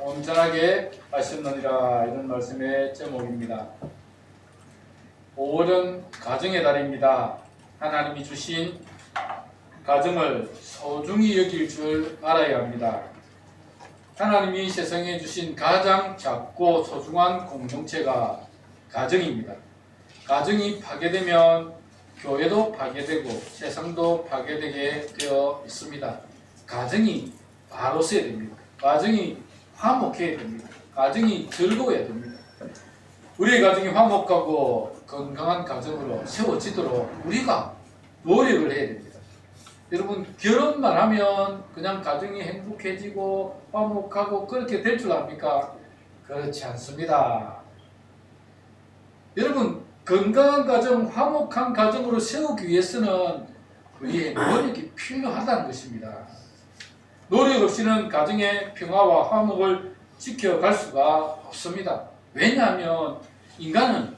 온전하게 하셨느니라. 이런 말씀의 제목입니다. 5월은 가정의 달입니다. 하나님이 주신 가정을 소중히 여길 줄 알아야 합니다. 하나님이 세상에 주신 가장 작고 소중한 공동체가 가정입니다. 가정이 파괴되면 교회도 파괴되고 세상도 파괴되게 되어 있습니다. 가정이 바로 서야 됩니다. 가정이 화목해야 됩니다. 가정이 즐거워야 됩니다. 우리의 가정이 화목하고 건강한 가정으로 세워지도록 우리가 노력을 해야 됩니다. 여러분, 결혼만 하면 그냥 가정이 행복해지고 화목하고 그렇게 될 줄 압니까? 그렇지 않습니다. 여러분, 건강한 가정, 화목한 가정으로 세우기 위해서는 우리의 노력이 필요하다는 것입니다. 노력 없이는 가정의 평화와 화목을 지켜갈 수가 없습니다. 왜냐하면 인간은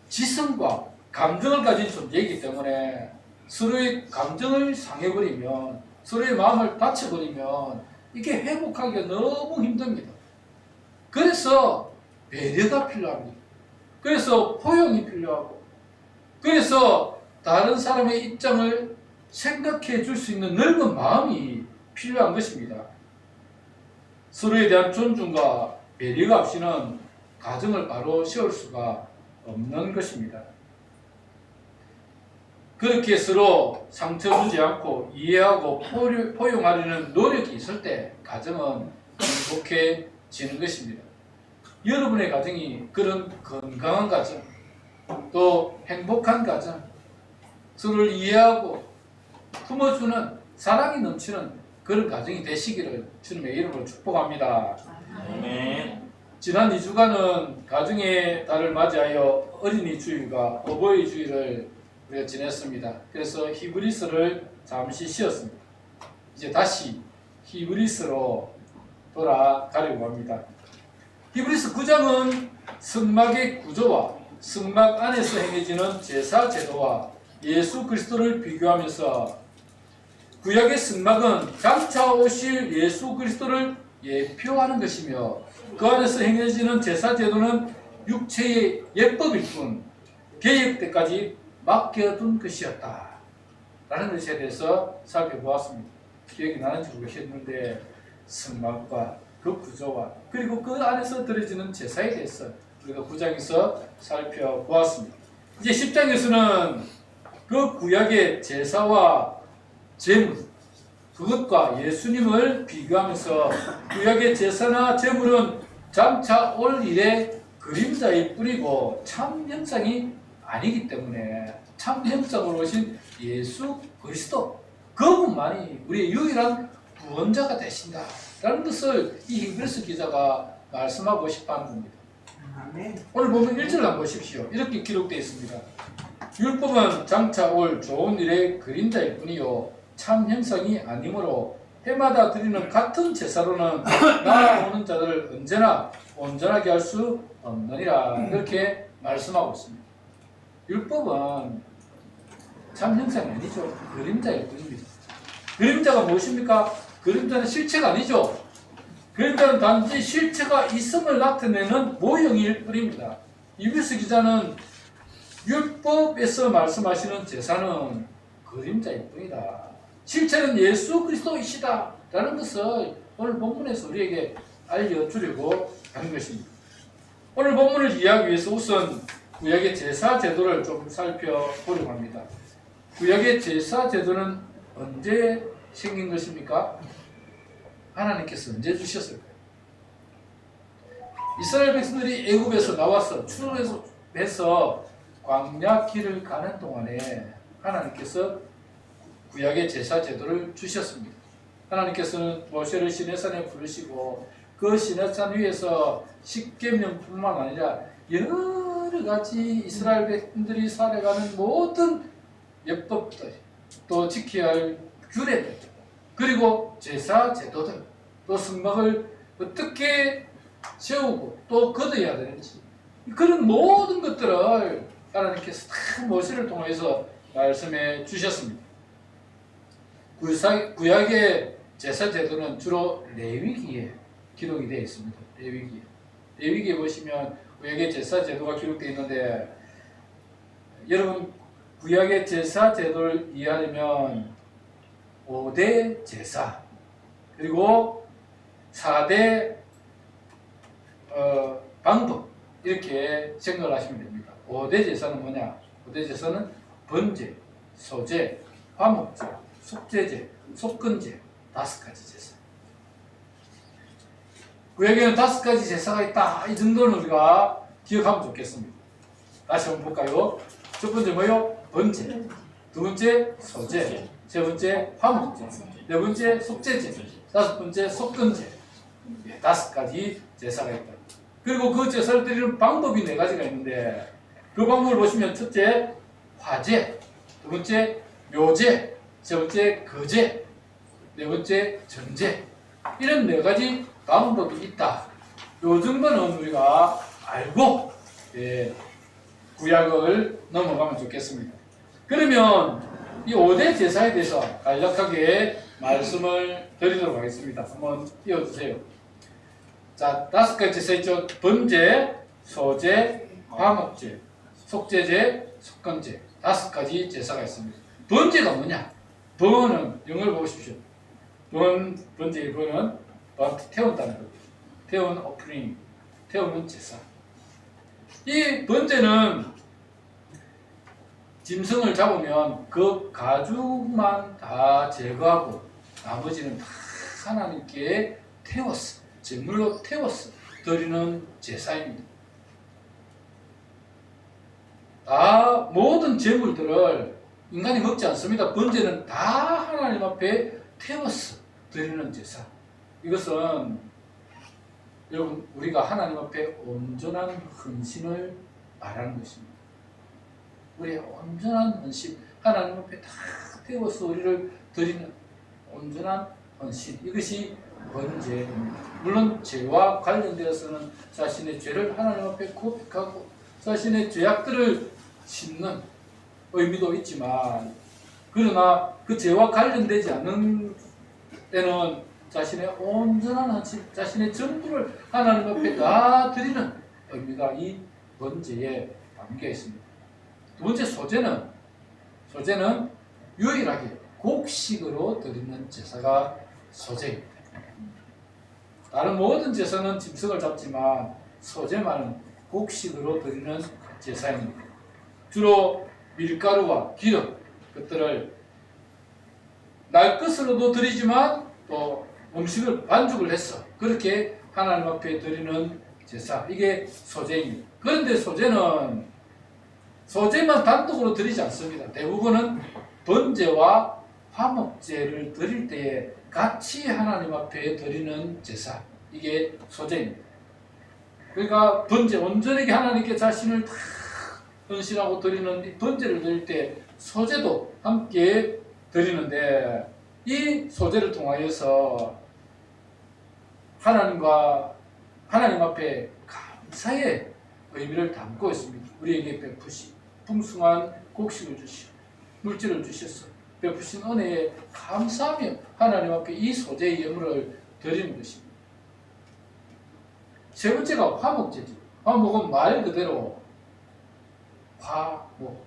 지성과 감정을 가진 존재이기 때문에 서로의 감정을 상해버리면, 서로의 마음을 다쳐버리면 이게 회복하기가 너무 힘듭니다. 그래서 배려가 필요합니다. 그래서 포용이 필요하고, 그래서 다른 사람의 입장을 생각해 줄 수 있는 넓은 마음이 필요한 것입니다. 서로에 대한 존중과 배려가 없이는 가정을 바로 세울 수가 없는 것입니다. 그렇게 서로 상처 주지 않고 이해하고 포용하려는 노력이 있을 때 가정은 행복해지는 것입니다. 여러분의 가정이 그런 건강한 가정, 또 행복한 가정, 서로를 이해하고 품어주는 사랑이 넘치는 그런 가정이 되시기를 주님의 이름으로 축복합니다. 아멘. 지난 2주간은 가정의 달을 맞이하여 어린이 주일과 어버이 주일을 우리가 지냈습니다. 그래서 히브리서를 잠시 쉬었습니다. 이제 다시 히브리서로 돌아가려고 합니다. 히브리서 9장은 성막의 구조와 성막 안에서 행해지는 제사 제도와 예수 그리스도를 비교하면서 구약의 성막은 장차 오실 예수 그리스도를 예표하는 것이며 그 안에서 행해지는 제사 제도는 육체의 예법일 뿐 개혁 때까지 맡겨둔 것이었다 라는 것에 대해서 살펴보았습니다. 기억이 나는지 모르겠는데 성막과 그 구조와 그리고 그 안에서 드려지는 제사에 대해서 우리가 9장에서 살펴보았습니다. 이제 10장에서는 그 구약의 제사와 제물, 그것과 예수님을 비교하면서 구약의 제사나 제물은 장차 올 일의 그림자일 뿐이고 참 형상이 아니기 때문에 참 형상으로 오신 예수 그리스도 그분만이 우리의 유일한 구원자가 되신다라는 것을 이 히브리서 기자가 말씀하고 싶어하는 겁니다. 오늘 보면 1절 한번 보십시오. 이렇게 기록되어 있습니다. 율법은 장차 올 좋은 일의 그림자일 뿐이요 참 형상이 아니므로 해마다 드리는 같은 제사로는 날아오는 자들을 언제나 온전하게 할 수 없느니라 이렇게 말씀하고 있습니다. 율법은 참 형상이 아니죠. 그림자일 뿐입니다. 그림자가 무엇입니까? 그림자는 실체가 아니죠. 그림자는 단지 실체가 있음을 나타내는 모형일 뿐입니다. 히브리서 기자는 율법에서 말씀하시는 제사는 그림자일 뿐이다. 실체는 예수 그리스도이시다 라는 것을 오늘 본문에서 우리에게 알려주려고 하는 것입니다. 오늘 본문을 이해하기 위해서 우선 구약의 제사 제도를 좀 살펴보려고 합니다. 구약의 제사 제도는 언제 생긴 것입니까? 하나님께서 언제 주셨을까요? 이스라엘 백성들이 애굽에서 나와서 출애굽해서 광야 길을 가는 동안에 하나님께서 구약의 제사 제도를 주셨습니다. 하나님께서는 모세를 시내산에 부르시고 그 시내산 위에서 십계명뿐만 아니라 여러 가지 이스라엘 백성들이 살아가는 모든 예법들, 또 지켜야 할 규례들, 그리고 제사 제도들, 또 성막을 어떻게 세우고 또 거둬야 되는지 그런 모든 것들을 하나님께서 다 모세를 통해서 말씀해 주셨습니다. 구약의 제사 제도는 주로 레위기에 기록이 되어 있습니다. 레위기에. 레위기에 보시면 구약의 제사 제도가 기록되어 있는데 여러분 구약의 제사 제도를 이해하려면 5대 제사 그리고 4대 방법 이렇게 생각을 하시면 됩니다. 5대 제사는 뭐냐? 5대 제사는 번제, 소제, 화목제, 속제제, 속건제 5가지 제사. 구약에는 5가지 제사가 있다. 이 정도는 우리가 기억하면 좋겠습니다. 다시 한번 볼까요? 첫 번째 뭐요? 번제. 두 번째 소제. 세 번째 화목제. 네 번째 속제제. 다섯 번째 속건제. 5가지 제사가 있다. 그리고 그 제사를 드리는 방법이 4가지가 있는데 그 방법을 보시면 첫째 화제, 두 번째 묘제, 세 번째 거제, 네 번째 전제 이런 4가지 방법이 있다. 요 정도는 우리가 알고 구약을 넘어가면 좋겠습니다. 그러면 이 5대 제사에 대해서 간략하게 말씀을 드리도록 하겠습니다. 한번 띄워주세요. 자, 5가지 제사 있죠. 번제, 소제, 화목제, 속제제, 속건제 5가지 제사가 있습니다. 번제가 뭐냐? 번은 영어를 보십시오. 번제의 번은 태운다는 겁니다. 태운 오프닝, 태우는 제사. 이 번제는 짐승을 잡으면 그 가죽만 다 제거하고 나머지는 다 하나님께 태웠어. 제물로 태워서 드리는 제사입니다. 다 모든 제물들을 인간이 먹지 않습니다. 번제는 다 하나님 앞에 태워서 드리는 제사. 이것은 여러분 우리가 하나님 앞에 온전한 헌신을 말하는 것입니다. 우리의 온전한 헌신, 하나님 앞에 다 태워서 우리를 드리는 온전한 헌신, 이것이 번제입니다. 물론 죄와 관련되어서는 자신의 죄를 하나님 앞에 고백하고 자신의 죄악들을 씻는 의미도 있지만 그러나 그 죄와 관련되지 않는 때는 자신의 온전한 헌신, 자신의 전부를 하나님 앞에 다 드리는 의미가 이 번제에 담겨 있습니다. 두 번째 소제는 유일하게 곡식으로 드리는 제사가 소제입니다. 다른 모든 제사는 짐승을 잡지만 소제만은 곡식으로 드리는 제사입니다. 주로 밀가루와 기름 것들을 날 것으로도 드리지만 또 음식을 반죽을 해서 그렇게 하나님 앞에 드리는 제사, 이게 소제입니다. 그런데 소제만 단독으로 드리지 않습니다. 대부분은 번제와 화목제를 드릴 때에 같이 하나님 앞에 드리는 제사, 이게 소제입니다. 그러니까 번제, 온전하게 하나님께 자신을 다 헌신하고 드리는 이 번제를 드릴 때 소제도 함께 드리는데 이 소제를 통하여서 하나님 앞에 감사의 의미를 담고 있습니다. 우리에게 베푸신 풍성한 곡식을 주시고 물질을 주셔서 베푸신 은혜에 감사하며 하나님 앞에 이 소제의 예물을 드리는 것입니다. 세 번째가 화목제지. 화목은 말 그대로 화목,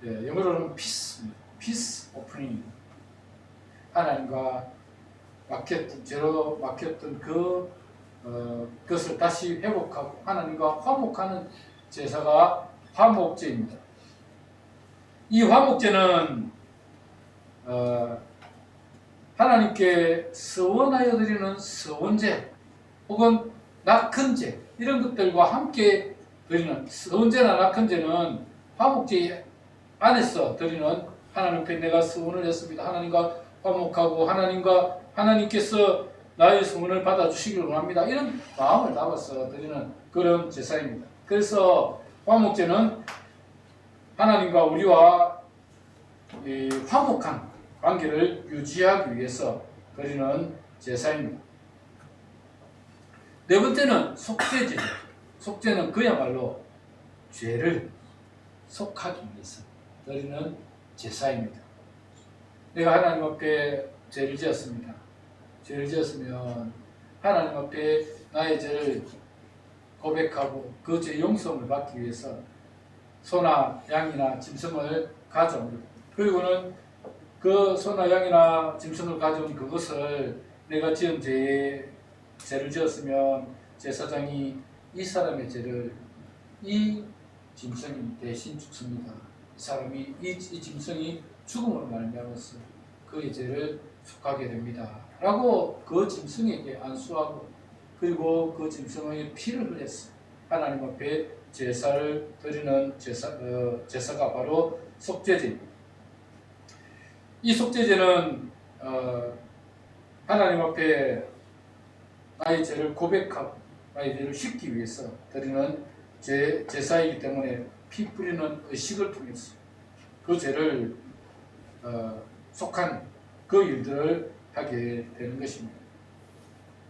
영어로는 peace opening. 하나님과 죄로 막혔던 그것을 다시 회복하고 하나님과 화목하는 제사가 화목제입니다. 이 화목제는 하나님께 서원하여 드리는 서원제 혹은 낙헌제 이런 것들과 함께 드리는 서원제나 낙헌제는 화목제 안에서 드리는 하나님 앞에 내가 서원을 했습니다. 하나님과 화목하고 하나님께서 나의 소원을 받아주시기를 원합니다. 이런 마음을 담아서 드리는 그런 제사입니다. 그래서 화목제는 하나님과 우리와 화목한 관계를 유지하기 위해서 드리는 제사입니다. 네 번째는 속죄제죠. 속죄는 그야말로 죄를 속하기 위해서 드리는 제사입니다. 내가 하나님 앞에 죄를 지었습니다. 죄를 지었으면 하나님 앞에 나의 죄를 고백하고 그 죄 용서를 받기 위해서 소나 양이나 짐승을 가져옵니다. 그리고는 그 소나 양이나 짐승을 가져온 그것을 내가 지은 죄를 지었으면 제사장이 이 사람의 죄를 이 짐승이 대신 죽습니다. 이 사람이 이 짐승이 죽음으로 말미암아서 그의 죄를 속하게 됩니다. 라고 그 짐승에게 안수하고 그리고 그 짐승의 피를 흘렸어. 하나님 앞에 제사를 드리는 제사가 바로 속죄제입니다. 이 속죄제는 하나님 앞에 나의 죄를 고백하고 나의 죄를 씻기 위해서 드리는 제사이기 때문에 피 뿌리는 의식을 통해서 그 죄를 속한 그 일들을 하게 되는 것입니다.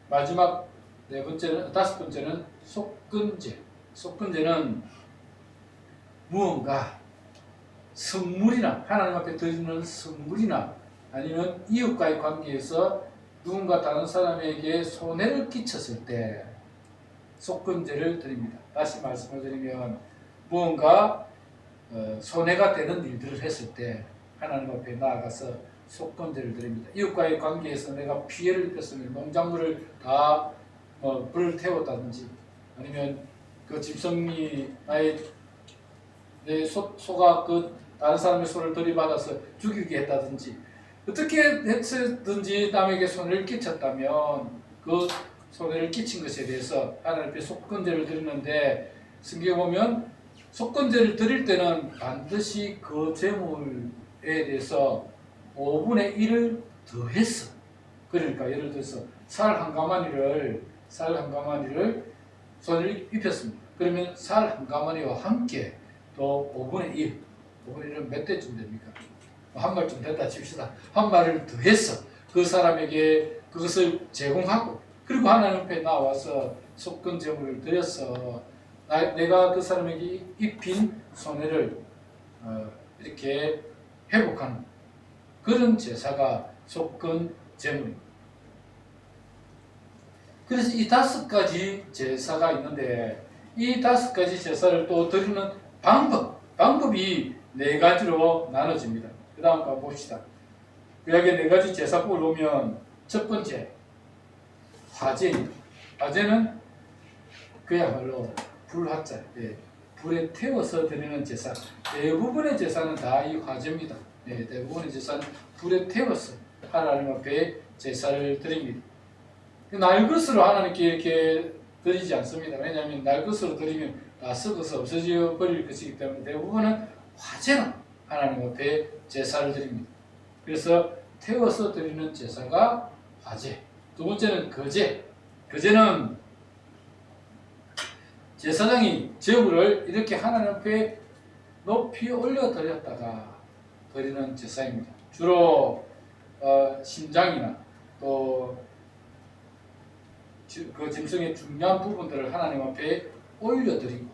마지막 다섯 번째는 속건제. 속건제는 무언가 선물이나 하나님 앞에 드리는 선물이나 아니면 이웃과의 관계에서 누군가 다른 사람에게 손해를 끼쳤을 때 속건제를 드립니다. 다시 말씀을 드리면 무언가 손해가 되는 일들을 했을 때 하나님 앞에 나아가서 속건제를 드립니다. 이웃과의 관계에서 내가 피해를 입혔으면 농작물을 다 불을 태웠다든지 아니면 그 짐승이 내 소가 그 다른 사람의 소를 들이받아서 죽이게 했다든지 어떻게 했든지 남에게 손해를 끼쳤다면 그 손해를 끼친 것에 대해서 하나님 앞에 속건제를 드리는데 성경에 보면 속건제를 드릴 때는 반드시 그 재물에 대해서 5분의 1을 더했어. 그러니까 예를 들어서 쌀 한 가마니를 손을 입혔습니다. 그러면 쌀 한 가마니와 함께 또 5분의 1은 몇 대쯤 됩니까? 한 말쯤 됐다 칩시다. 한 말을 더해서 그 사람에게 그것을 제공하고 그리고 하나님 앞에 나와서 속건제물을 드려서 내가 그 사람에게 입힌 손해를 이렇게 회복하는 그런 제사가 속건제물입니다. 그래서 이 5가지 제사가 있는데 이 5가지 제사를 또 드리는 방법이 4가지로 나눠집니다. 그 다음 거 봅시다. 구약에 4가지 제사법을 보면 첫 번째 화제입니다. 화제는 그야말로 불화자, 불에 태워서 드리는 제사. 대부분의 제사는 다 이 화제입니다. 대부분의 제사는 불에 태워서 하나님 앞에 제사를 드립니다. 날 것으로 하나님께 이렇게 드리지 않습니다. 왜냐하면 날 것으로 드리면 다 썩어서 없어져 버릴 것이기 때문에 대부분은 화제로 하나님 앞에 제사를 드립니다. 그래서 태워서 드리는 제사가 화제. 두 번째는 거제. 거제는 제사장이 제물을 이렇게 하나님 앞에 높이 올려 드렸다가 드리는 제사입니다. 주로 심장이나 또 그 짐승의 중요한 부분들을 하나님 앞에 올려드리고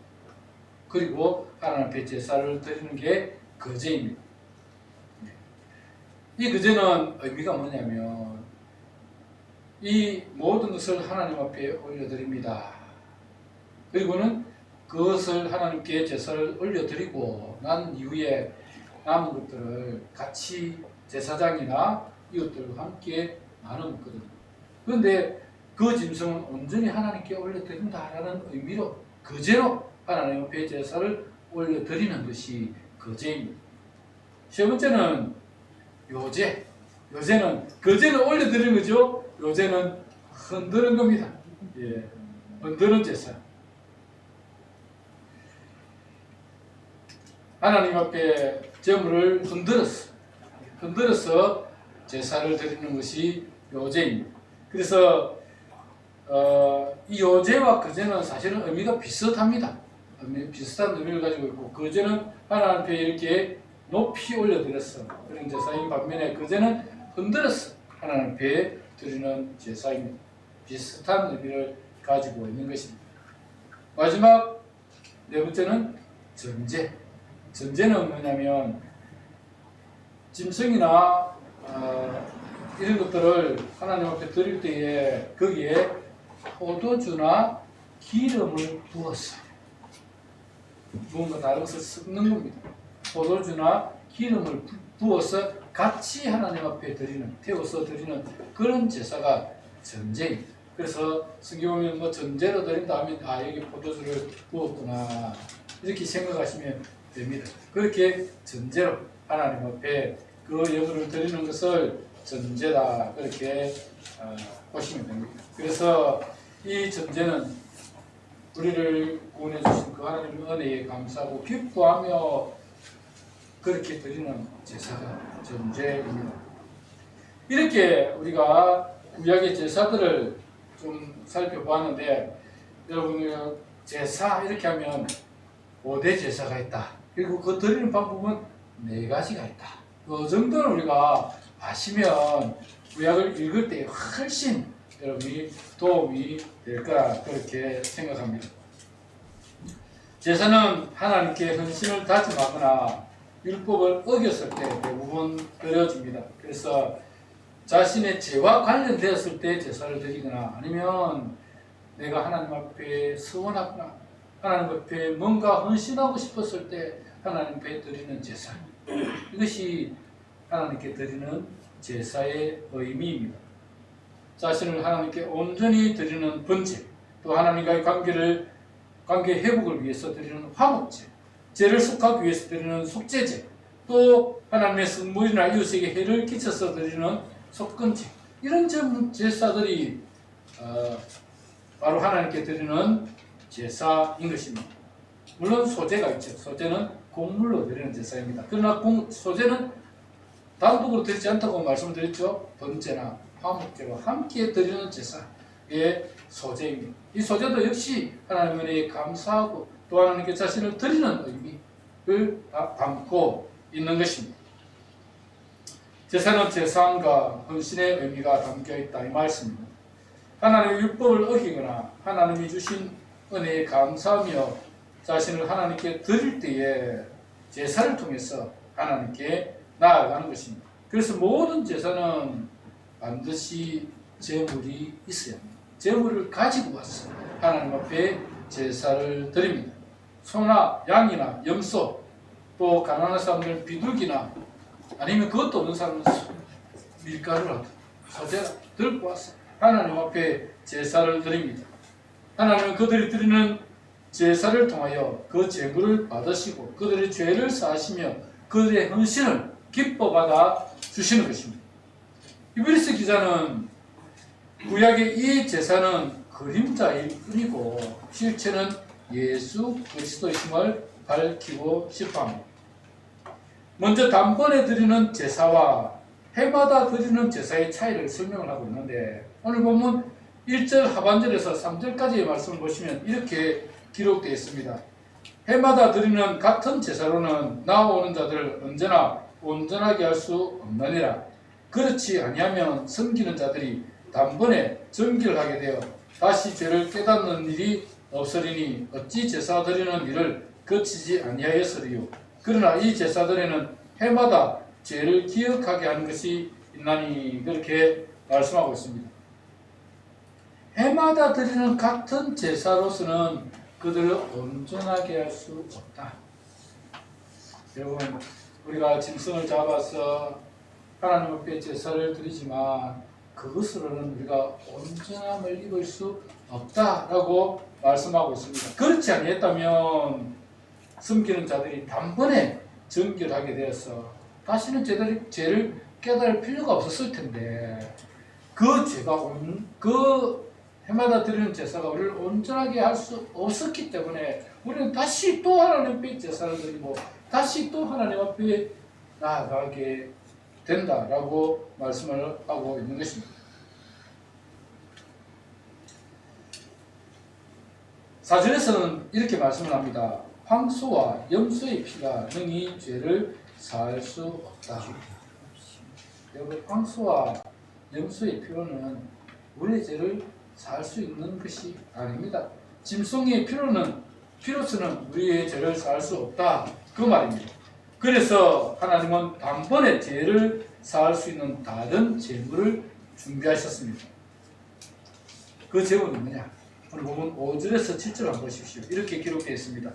그리고 하나님 앞에 제사를 드리는 게 거제입니다. 이 거제는 의미가 뭐냐면 이 모든 것을 하나님 앞에 올려드립니다. 그리고는 그것을 하나님께 제사를 올려드리고 난 이후에 남은 것들을 같이 제사장이나 이웃들과 함께 나눠 먹거든요. 그런데 그 짐승은 온전히 하나님께 올려드린다라는 의미로 거제로 하나님 앞에 제사를 올려드리는 것이 거제입니다. 세 번째는 요제. 요제는 거제는 올려드리는 거죠. 요제는 흔드는 겁니다. 흔드는 제사. 하나님 앞에 제물을 흔들어서 제사를 드리는 것이 요제입니다. 그래서 이 요제와 거제는 사실은 의미가 비슷합니다. 비슷한 의미를 가지고 있고 거제는 하나님 앞에 이렇게 높이 올려드렸어. 그런 제사인 반면에 거제는 흔들어서 하나님 앞에 드리는 제사입니다. 비슷한 의미를 가지고 있는 것입니다. 마지막 4번째는 전제. 전제는 뭐냐면 짐승이나 이런 것들을 하나님 앞에 드릴 때에 거기에 포도주나 기름을 부어서 무언가 다른 것을 섞는 겁니다. 포도주나 기름을 부어서 같이 하나님 앞에 드리는, 태워서 드리는 그런 제사가 전제입니다. 그래서 성경 보면 뭐 전제로 드린다 하면 여기 포도주를 부었구나 이렇게 생각하시면 됩니다. 그렇게 전제로 하나님 앞에 그 예물을 드리는 것을 전제다 그렇게 보시면 됩니다. 그래서 이 전제는 우리를 구원해 주신 그 하나님의 은혜에 감사하고 기뻐하며 그렇게 드리는 제사가 전제입니다. 이렇게 우리가 구약의 제사들을 좀 살펴보았는데 여러분 제사 이렇게 하면 5대 제사가 있다. 그리고 그 드리는 방법은 4가지가 있다. 그 정도는 우리가 아시면 구약을 읽을 때 훨씬 여러분이 도움이 될 거라 그렇게 생각합니다. 제사는 하나님께 헌신을 다짐하거나 율법을 어겼을 때 대부분 드려집니다. 그래서 자신의 죄와 관련되었을 때 제사를 드리거나 아니면 내가 하나님 앞에 서원하거나 하나님 앞에 뭔가 헌신하고 싶었을 때 하나님 앞에 드리는 제사, 이것이 하나님께 드리는 제사의 의미입니다. 자신을 하나님께 온전히 드리는 번제, 또 하나님과의 관계 회복을 위해서 드리는 화목제, 죄를 속하기 위해서 드리는 속죄제, 또 하나님의 성물이나 이웃에게 해를 끼쳐서 드리는 속건제, 이런 제사들이 바로 하나님께 드리는 제사인 것입니다. 물론 소제가 있죠. 소제는 곡물로 드리는 제사입니다. 그러나 소제는 단독으로 드리지 않다고 말씀드렸죠. 번제나 화목제와 함께 드리는 제사의 소제입니다. 이 소제도 역시 하나님의 감사하고 또 하나님께 자신을 드리는 의미를 담고 있는 것입니다. 제사는 제사함과 헌신의 의미가 담겨있다 이 말씀입니다. 하나님의 율법을 어기거나 하나님이 주신 은혜에 감사하며 자신을 하나님께 드릴 때에 제사를 통해서 하나님께 나아가는 것입니다. 그래서 모든 제사는 반드시 제물이 있어야 합니다. 제물을 가지고 와서 하나님 앞에 제사를 드립니다. 소나 양이나 염소, 또 가난한 사람들은 비둘기나 아니면 그것도 없는 사람은 밀가루라도 소재라 들고 와서 하나님 앞에 제사를 드립니다. 하나님은 그들이 드리는 제사를 통하여 그 제물을 받으시고 그들의 죄를 사하시며 그들의 헌신을 기뻐 받아 주시는 것입니다. 히브리서 기자는 구약의 이 제사는 그림자일 뿐이고 실체는 예수 그리스도이심을 밝히고 싶어합니다. 먼저 단번에 드리는 제사와 해마다 드리는 제사의 차이를 설명을 하고 있는데 오늘 본문 1절 하반절에서 3절까지의 말씀을 보시면 이렇게 기록되어 있습니다. 해마다 드리는 같은 제사로는 나아오는 자들을 언제나 온전하게 할 수 없느니라. 그렇지 아니하면 섬기는 자들이 단번에 정결 하게 되어 다시 죄를 깨닫는 일이 없으리니 어찌 제사 드리는 일을 거치지 아니하였으리요. 그러나 이 제사들에는 해마다 죄를 기억하게 하는 것이 있나니 그렇게 말씀하고 있습니다. 해마다 드리는 같은 제사로서는 그들을 온전하게 할 수 없다. 여러분 우리가 짐승을 잡아서 하나님 앞에 제사를 드리지만 그것으로는 우리가 온전함을 입을 수 없다라고 말씀하고 있습니다. 그렇지 아니했다면 섬기는 자들이 단번에 정결하게 되어서 다시는 죄를 깨달을 필요가 없었을 텐데 그 죄가 그 해마다 드리는 제사가 우리를 온전하게 할 수 없었기 때문에 우리는 다시 또 하나님 앞에 제사를 드리고 다시 또 하나님 앞에 나아가게 된다라고 말씀을 하고 있는 것입니다. 4절에서는 이렇게 말씀을 합니다. 황소와 염소의 피가 능히 죄를 사할 수 없다. 여러분 황소와 염소의 피로는 우리의 죄를 사할 수 있는 것이 아닙니다. 짐승의 피로서는 우리의 죄를 사할 수 없다 그 말입니다. 그래서 하나님은 단번에 죄를 사할 수 있는 다른 제물을 준비하셨습니다. 그 제목은 뭐냐? 오늘 보면 5절에서 7절 한번 보십시오. 이렇게 기록되어 있습니다.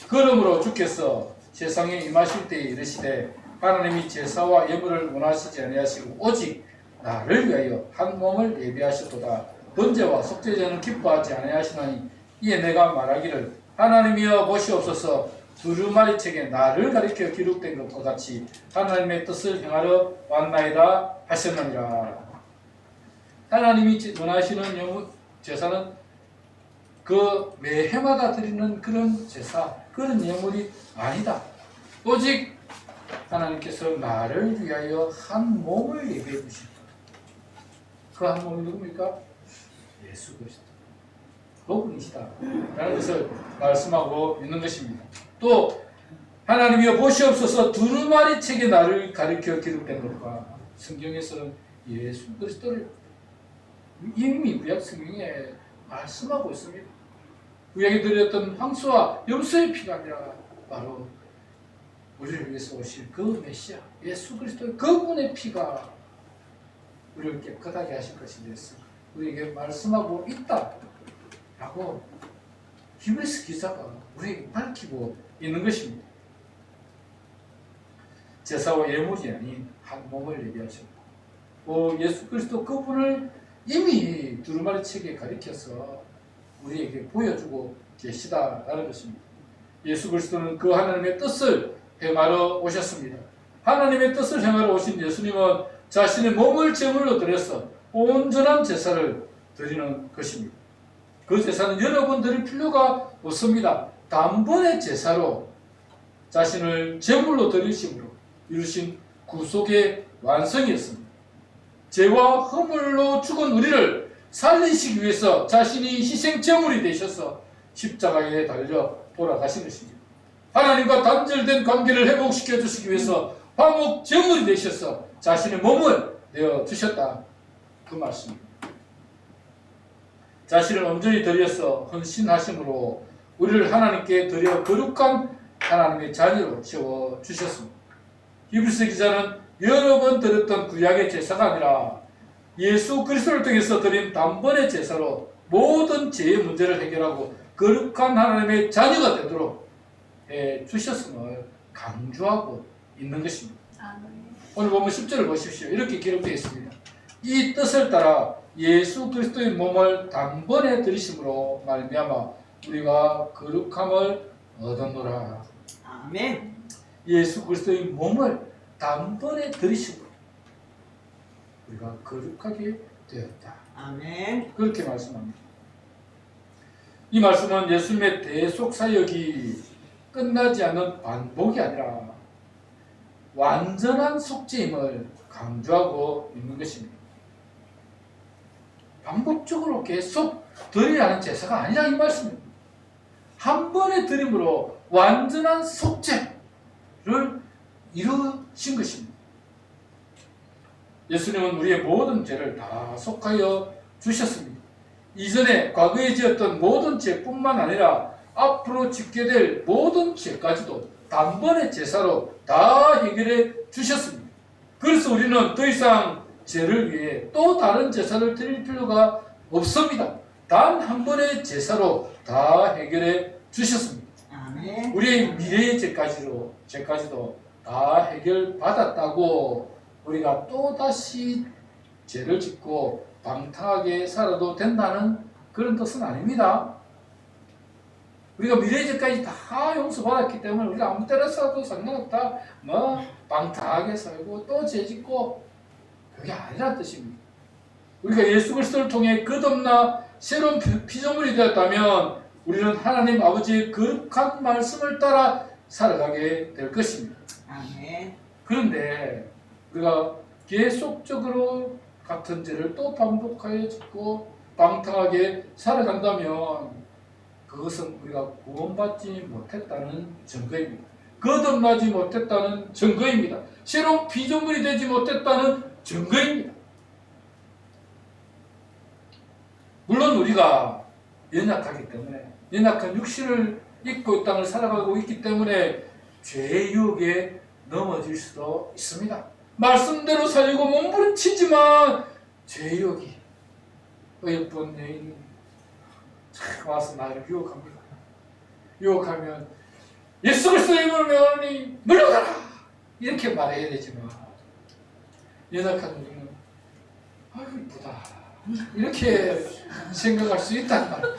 그러므로 주께서 세상에 임하실 때에 이르시되 하나님이 제사와 예물을 원하시지 아니하시고 오직 나를 위하여 한 몸을 예비하셨도다. 번제와 속죄제는 기뻐하지 아니하시나니 이에 내가 말하기를 하나님이여 보시옵소서 두루마리 책에 나를 가리켜 기록된 것과 같이 하나님의 뜻을 행하러 왔나이다 하셨느니라. 하나님이 원하시는 예물 제사는 그 매해마다 드리는 그런 제사, 그런 예물이 아니다. 오직 하나님께서 나를 위하여 한 몸을 예비해 주신다. 그 한 몸이 누굽니까? 예수 그리스도. 그분이시다 라는 것을 말씀하고 있는 것입니다. 또 하나님이여 보시옵소서 두루마리 책에 나를 가리켜 기록된 것과 성경에서는 예수 그리스도를 이미 구약 성경에 말씀하고 있습니다. 구약에 드렸던 황소와 염소의 피가 아니라 바로 우리를 위해서 오실 그 메시아 예수 그리스도의 그분의 피가 우리를 깨끗하게 하실 것에 대해서 우리에게 말씀하고 있다 라고 히브리서 기자가 우리에게 밝히고 있는 것입니다. 제사와 예물이 아닌 한 몸을 얘기하십니다. 예수 그리스도 그분을 이미 두루마리 책에 가리켜서 우리에게 보여주고 계시다라는 것입니다. 예수 그리스도는 그 하나님의 뜻을 행하러 오셨습니다. 하나님의 뜻을 행하러 오신 예수님은 자신의 몸을 제물로 드려서 온전한 제사를 드리는 것입니다. 그 제사는 여러 번 드릴 필요가 없습니다. 단번에 제사로 자신을 제물로 드리심으로 이루신 구속의 완성이었습니다. 죄와 허물로 죽은 우리를 살리시기 위해서 자신이 희생 제물이 되셔서 십자가에 달려 돌아가신 것입니다. 하나님과 단절된 관계를 회복시켜 주시기 위해서 화목 제물이 되셔서 자신의 몸을 내어 주셨다. 그 말씀입니다. 자신을 온전히 드려서 헌신하심으로 우리를 하나님께 드려 거룩한 하나님의 자녀로 세워 주셨습니다. 히브리서 기자는 여러 번 드렸던 구약의 제사가 아니라 예수 그리스도를 통해서 드린 단번의 제사로 모든 죄의 문제를 해결하고 거룩한 하나님의 자녀가 되도록 주셨음을 강조하고 있는 것입니다. 오늘 보면 10절을 보십시오. 이렇게 기록되어 있습니다. 이 뜻을 따라 예수 그리스도의 몸을 단번에 드리심으로 말미암아 우리가 거룩함을 얻었노라. 아멘. 예수 그리스도의 몸을 단번에 드리심으로 우리가 거룩하게 되었다. 아멘. 그렇게 말씀합니다. 이 말씀은 예수님의 대속 사역이 끝나지 않는 반복이 아니라 완전한 속죄임을 강조하고 있는 것입니다. 반복적으로 계속 드려야 하는 제사가 아니라 이 말씀입니다. 한 번의 드림으로 완전한 속죄를 이루신 것입니다. 예수님은 우리의 모든 죄를 다 속하여 주셨습니다. 이전에 과거에 지었던 모든 죄뿐만 아니라 앞으로 짓게 될 모든 죄까지도 단번에 제사로 다 해결해 주셨습니다. 그래서 우리는 더 이상 죄를 위해 또 다른 제사를 드릴 필요가 없습니다. 단 한 번의 제사로 다 해결해 주셨습니다. 아멘. 우리의 미래의 죄까지도 다 해결받았다고 우리가 또다시 죄를 짓고 방탕하게 살아도 된다는 그런 뜻은 아닙니다. 우리가 미래의 죄까지 다 용서받았기 때문에 우리가 아무 때나 살아도 상관없다. 방탕하게 살고 또 죄 짓고 그게 아니라는 뜻입니다. 우리가 예수 그리스도를 통해 끝없나 새로운 피조물이 되었다면 우리는 하나님 아버지의 거룩한 말씀을 따라 살아가게 될 것입니다. 아멘. 그런데 우리가 계속적으로 같은 죄를 또 반복하여 짓고 방탕하게 살아간다면 그것은 우리가 구원받지 못했다는 증거입니다. 거듭나지 못했다는 증거입니다. 새로운 피조물이 되지 못했다는 증거입니다. 물론 우리가 연약하기 때문에 연약한 육신을 입고 이 땅을 살아가고 있기 때문에 죄의 유혹에 넘어질 수도 있습니다. 말씀대로 살려고 몸부림치지만 죄의 유혹이 어여쁜 여인이 착 와서 나를 유혹합니다. 유혹하면 예수 그리스도의 이름으로 명하노니 물러가라! 이렇게 말해야 되지만 연약한 우리는 아유 이쁘다 이렇게 생각할 수 있단 말이에요.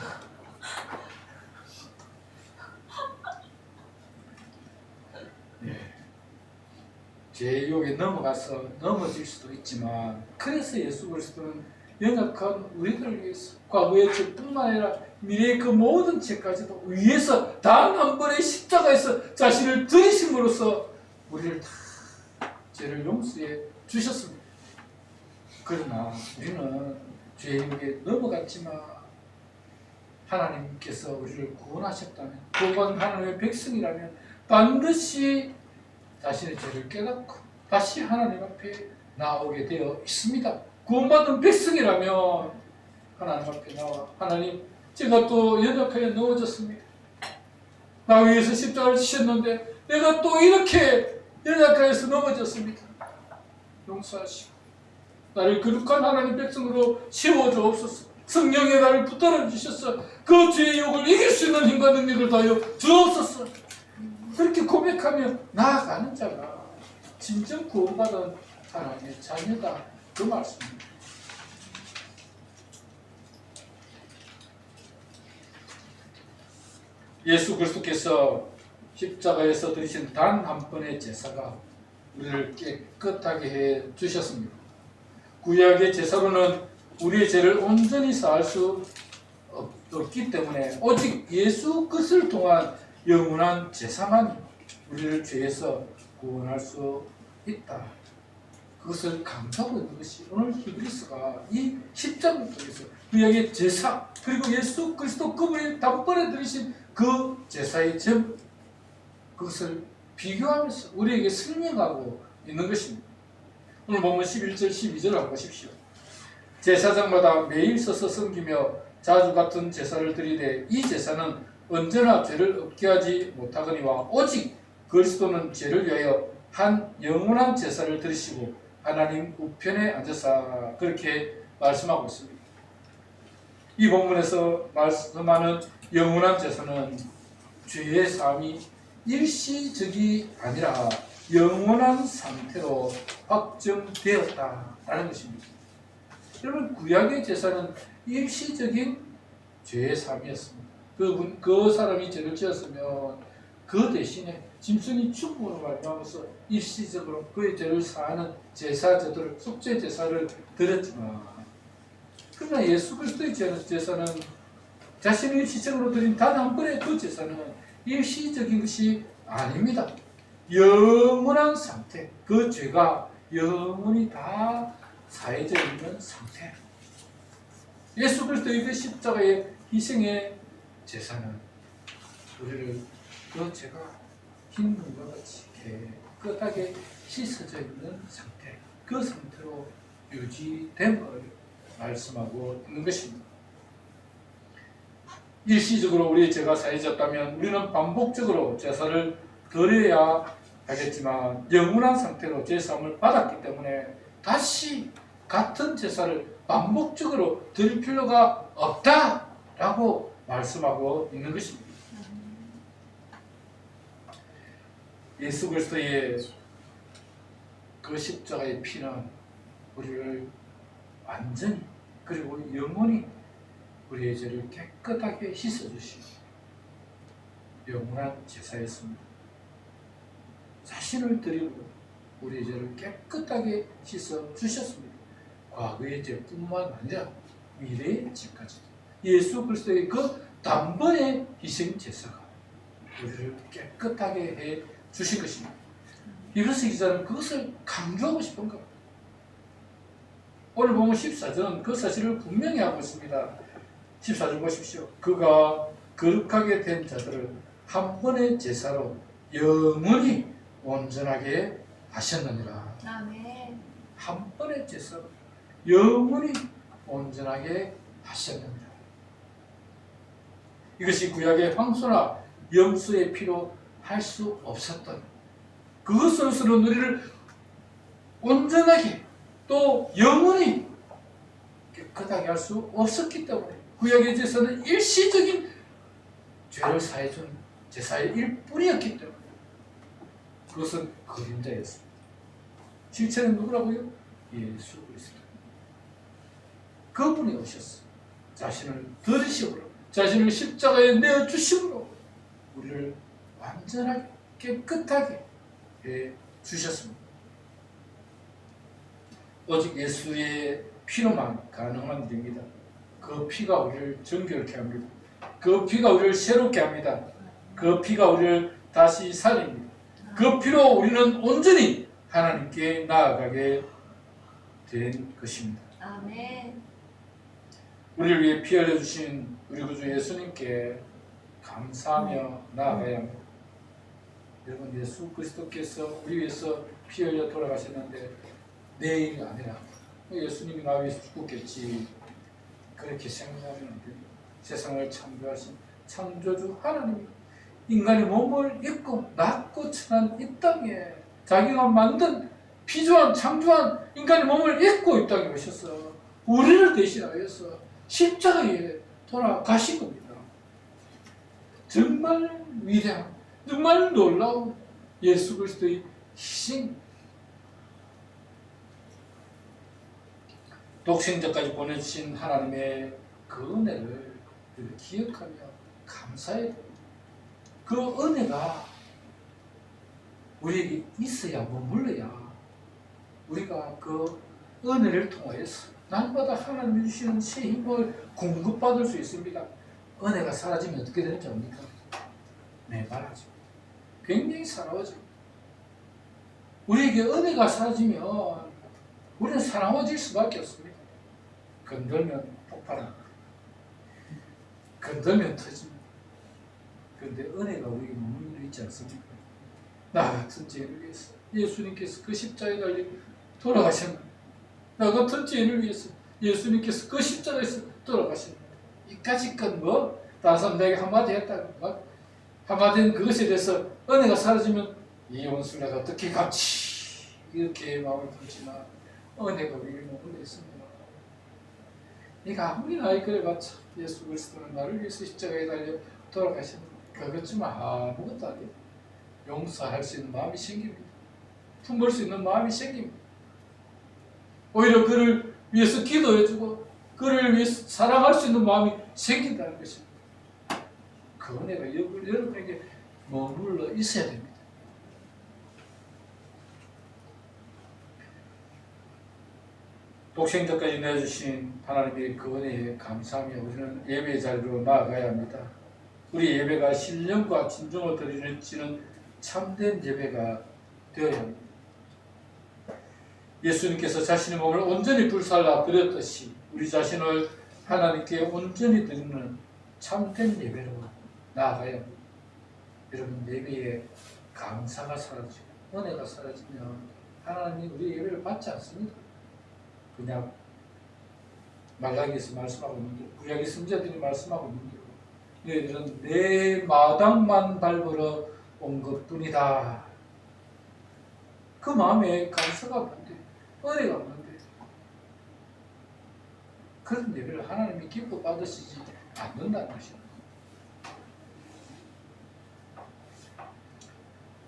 제 유혹에 넘어가서 넘어질 수도 있지만 그래서 예수 그리스도는 연약한 우리들을 위해서 과거의 죄뿐만 아니라 미래의 그 모든 죄까지도 위해서 단 한 번의 십자가에서 자신을 들이심으로써 우리를 다 죄를 용서해 주셨습니다. 그러나 우리는 죄의 유혹에 넘어갔지만 하나님께서 우리를 구원하셨다면 구원 하나님의 백성이라면 반드시 자신의 죄를 깨닫고 다시 하나님 앞에 나오게 되어 있습니다. 구원받은 백성이라면 하나님 앞에 나와 하나님 제가 또 연약하게 넘어졌습니다. 나 위해서 십자가를 지셨는데 내가 또 이렇게 연약해서 넘어졌습니다. 용서하시고 나를 거룩한 하나님 백성으로 세워주옵소서. 성령의 나를 붙들어 주셔서 그 죄의 욕을 이길 수 있는 힘과 능력을 다하여 주옵소서. 그렇게 고백하며 나아가는 자가 진정 구원받은 하나님의 자녀다. 그 말씀입니다. 예수 그리스도께서 십자가에서 드리신 단 한 번의 제사가 우리를 깨끗하게 해 주셨습니다. 구약의 제사로는 우리의 죄를 온전히 사할 수 없기 때문에 오직 예수 그리스도를 통한 영원한 제사만 우리를 죄에서 구원할 수 있다. 그것을 강조하고 있는 것이 오늘 히브리서가 이 10장을 통해서 구약의 제사 그리고 예수 그리스도 그분이 단번에 들으신 그 제사의 점 그것을 비교하면서 우리에게 설명하고 있는 것입니다. 오늘 보면 11절 12절을 한번 보십시오. 제사장마다 매일 서서 섬기며 자주 같은 제사를 드리되 이 제사는 언제나 죄를 없게 하지 못하거니와 오직 그리스도는 죄를 위하여 한 영원한 제사를 드리시고 하나님 우편에 앉아서 그렇게 말씀하고 있습니다. 이 본문에서 말씀하는 영원한 제사는 죄의 사함이 일시적이 아니라 영원한 상태로 확정되었다라는 것입니다. 여러분 구약의 제사는 일시적인 죄의 사함이었습니다. 그 사람이 죄를 지었으면 그 대신에 짐승이 죽음으로 말미암아서 일시적으로 그의 죄를 사하는 제사제도를 속죄 제사를 드렸지만 그러나 예수 그리스도의 제사는 자신을 일시적으로 드린 단 한 번의 그 제사는 일시적인 것이 아닙니다. 영원한 상태, 그 죄가 영원히 다 사해져 있는 상태. 예수 그리스도의 그 십자가의 희생의 제사는 우리를 그 죄가 흰 눈과 같이 깨끗하게 씻어져 있는 상태, 그 상태로 유지됨을 말씀하고 있는 것입니다. 일시적으로 우리의 죄가 사해졌다면 우리는 반복적으로 제사를 드려야 하겠지만 영원한 상태로 제사함을 받았기 때문에 다시 같은 제사를 반복적으로 드릴 필요가 없다라고 말씀하고 있는 것입니다. 예수 그리스도의 그 십자가의 피는 우리를 완전히 그리고 영원히 우리의 죄를 깨끗하게 씻어주시고 영원한 제사였습니다. 자신을 드리고 우리의 죄를 깨끗하게 씻어주셨습니다. 과거의 죄뿐만 아니라 미래의 죄까지도 예수 그리스도의 그 단번의 희생 제사가 우리를 깨끗하게 해 주신 것입니다. 히브리서 기자는 그것을 강조하고 싶은 겁니다. 오늘 보면 14절은 그 사실을 분명히 하고 있습니다. 14절 보십시오. 그가 거룩하게 된 자들을 한 번의 제사로 영원히 온전하게 하셨느니라. 아멘. 한 번의 제사로 영원히 온전하게 하셨느니라. 이것이 구약의 황소나 염소의 피로 할 수 없었던 그것으로서는 우리를 온전하게 또 영원히 깨끗하게 할 수 없었기 때문에 구약의 제사는 일시적인 죄를 사해준 제사의 일뿐이었기 때문에 그것은 그림자였습니다. 실체는 누구라고요? 예수 그리스도. 그분이 오셨어. 자신을 들으심으로, 자신을 십자가에 내어주심으로 우리를 완전하게 깨끗하게 해 주셨습니다. 오직 예수의 피로만 가능한 일입니다. 그 피가 우리를 정결케 합니다. 그 피가 우리를 새롭게 합니다. 그 피가 우리를 다시 살립니다. 그 피로 우리는 온전히 하나님께 나아가게 된 것입니다. 아멘. 우리를 위해 피 흘려주신 우리 구주 예수님께 감사하며 나아가야 합니다. 여러분, 예수 그리스도께서 우리 위해서 피 흘려 돌아가셨는데 내일이 아니라 예수님이 나 위해서 죽었겠지 그렇게 생각하면 안 됩니다. 세상을 창조하신 창조주 하나님이 인간의 몸을 입고 낮고 천한 이 땅에 자기가 만든 피조한 창조한 인간의 몸을 입고 이 땅에 오셔서 우리를 대신하여서 십자가에 돌아가신 겁니다. 정말 위대한, 정말 놀라운 예수 그리스도의 희생, 독생자까지 보내주신 하나님의 그 은혜를 기억하며 감사해야 됩니다. 그 은혜가 우리에게 있어야 머물러야 우리가 그 은혜를 통하여서 날마다 하나님이 주시는 새 힘을 공급받을 수 있습니다. 은혜가 사라지면 어떻게 되는지 압니까? 메말라져. 굉장히 사나워져. 우리에게 은혜가 사라지면 우리는 사나워질 수밖에 없습니다. 건들면 폭발합니다. 건들면 터집니다. 그런데 은혜가 우리에게 머물러 있지 않습니까? 나 같은 죄인을 위해서 예수님께서 그 십자가에 달려 돌아가셨는데, 나 같은 죄인을 위해서 예수님께서 그 십자가에서 돌아가셨는데, 이까짓 건 뭐 다른 사람 내게 한마디 했다고 한마디는 그것에 대해서 은혜가 사라지면 이 원수를 내가 어떻게 갚지 이렇게 마음을 품지만 은혜가 우리에게 머물러 있습니다. 네가 아무리 나이 그래봤자 예수 그리스도는 나를 위해서 십자가에 달려 돌아가셨는데 그것지만 아무것도 아니에요. 용서할 수 있는 마음이 생깁니다. 품을 수 있는 마음이 생깁니다. 오히려 그를 위해서 기도해주고 그를 위해서 사랑할 수 있는 마음이 생긴다는 것입니다. 그 은혜가 여러분에게 머물러 있어야 됩니다. 독생자까지 내주신 하나님의 그 은혜에 감사하며 우리는 예배의 자리로 나아가야 합니다. 우리 예배가 신령과 진정을 드리는 참된 예배가 되어야 합니다. 예수님께서 자신의 몸을 온전히 불살라 드렸듯이 우리 자신을 하나님께 온전히 드리는 참된 예배로 나아가야 합니다. 여러분, 예배에 감사가 사라지고 은혜가 사라지면 하나님이 우리 예배를 받지 않습니다. 그냥 말라기에서 말씀하고 있는 대로, 구약의 선지자들이 말씀하고 있는 대로 너희들은 내 마당만 밟으러 온 것뿐이다. 그 마음에 감사가 없는데, 은혜가 없는데 그런 예배를 하나님이 기뻐 받으시지 않는다는 것입니다.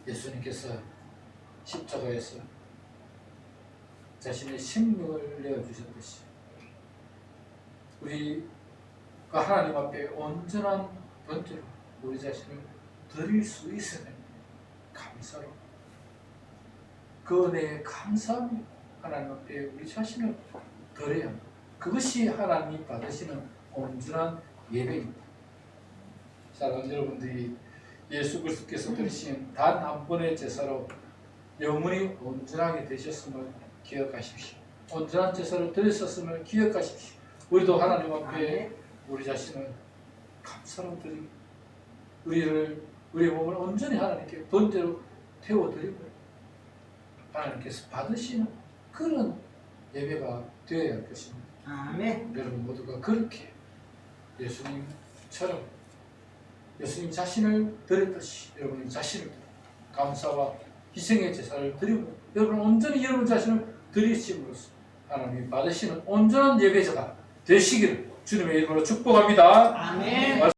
예수님께서 십자가에서 자신의 생명을 내어주셨듯이 우리가 하나님 앞에 온전한 번제로 우리 자신을 드릴 수 있어야 됩니다. 감사로 그 은혜에 감사하며 하나님 앞에 우리 자신을 드려야 합니다. 그것이 하나님이 받으시는 온전한 예배입니다. 사랑하는 여러분들이 예수 그리스도께서 드리신 단 한 번의 제사로 영원히 온전하게 되셨음을 기억하십시오. 온전한 제사를 드렸었음을 기억하십시오. 우리도 하나님 앞에 우리 자신을 감사로 드리고 우리의 몸을 온전히 하나님께 번제로 태워드리고 하나님께서 받으시는 그런 예배가 되어야 할 것입니다. 아멘. 여러분 모두가 그렇게 예수님처럼 예수님 자신을 드렸듯이 여러분 자신을 감사와 희생의 제사를 드리고 여러분 온전히 여러분 자신을 드리심으로써 하나님이 받으시는 온전한 예배자가 되시기를 주님의 이름으로 축복합니다. 아멘.